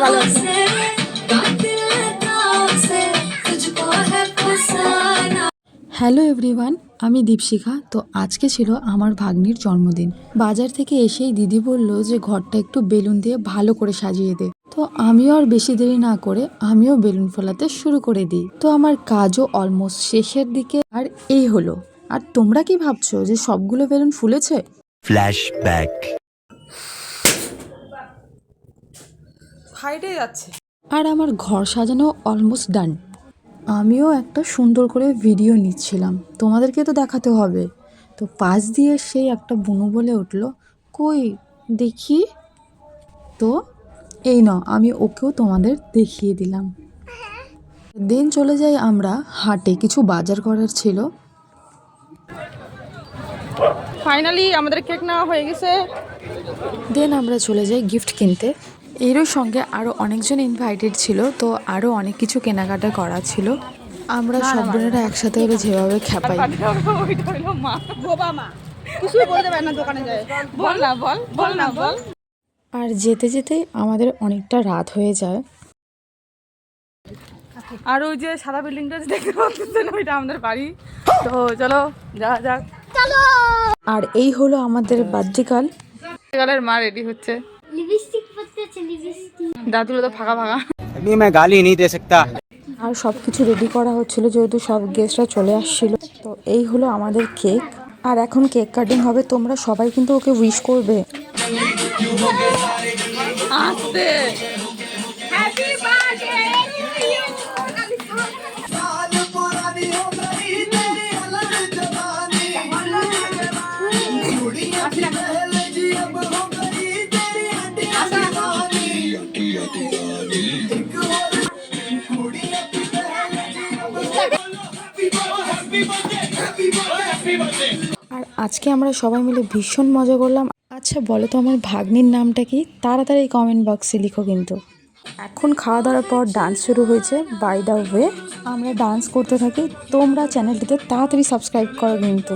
ভালো। Hello everyone, আমি দীপশিখা। তো আজকে ছিল আমার ভাগ্নির জন্মদিন। বাজার থেকে এসেই দিদি বলল যে ঘরটা একটু বেলুন দিয়ে ভালো করে সাজিয়ে দে। তো আমিও আর বেশি দেরি না করে আমিও বেলুন ফোলাতে শুরু করে দিই। তো আমার কাজও অলমোস্ট শেষের দিকে। আর এই হলো। আর তোমরা কি ভাবছো যে সবগুলো বেলুন ফুলেছে? ফ্ল্যাশব্যাক। হাইটে যাচ্ছে। আর আমার ঘর সাজানো অলমোস্ট ডান। আমিও একটা সুন্দর করে ভিডিও নিচ্ছিলাম, তোমাদেরকে তো দেখাতে হবে। তো পাশ দিয়ে সেই একটা বুনু বলে উঠল, কই দেখি। তো এই নাও, আমি ওকেও তোমাদের দেখিয়ে দিলাম। দেন চলে যাই আমরা হাটে, কিছু বাজার করার ছিল। ফাইনালি আমাদের কেক নেওয়া হয়ে গেছে। দেন আমরা চলে যাই গিফট কিনতে। এরও সঙ্গে আরও অনেকজন ইনভাইটেড ছিল, তো আরও অনেক কিছু কেনাকাটা করা ছিল। আমরা সব বোনেরা একসাথে হলে যেভাবে খেপাই। কিছুই বলতে পারে না, দোকানে যায়। বল না, বল বল না, বল। আর যেতে যেতে আমাদের অনেকটা রাত হয়ে যায়। আর ওই যে সাদা বিল্ডিংটা দেখতে পাচ্ছেন, ওইটা আমাদের বাড়ি। তো চলো যাওয়া যাক। আর এই হলো আমাদের বার্থডে গার্ল। গালের মা রেডি হচ্ছে। Lipstick পরতেছে, lipstick. দাদুগুলো তো ফাঁকা ফাঁকা। अभी मैं गाली नहीं दे सकता। আর সব কিছু রেডি করা হচ্ছিল যেহেতু সব গেস্টরা চলে আসছিল। তো এই হলো আমাদের কেক। আর এখন কেক কাটিং হবে, তোমরা সবাই কিন্তু ওকে উইশ করবে। আসতে হ্যাপি বার্থডে টু ইউ। আর আজকে আমরা সবাই মিলে ভীষণ মজা করলাম। আচ্ছা বলো তো আমার ভাগ্নির নামটা কি? তাড়াতাড়ি কমেন্ট বক্সে লিখো কিন্তু। এখন খাওয়া দাওয়ার পর ডান্স শুরু হয়েছে। বাই দ্য ওয়ে আমরা ডান্স করতে থাকি, তোমরা চ্যানেলটিতে তাড়াতাড়ি সাবস্ক্রাইব করো কিন্তু।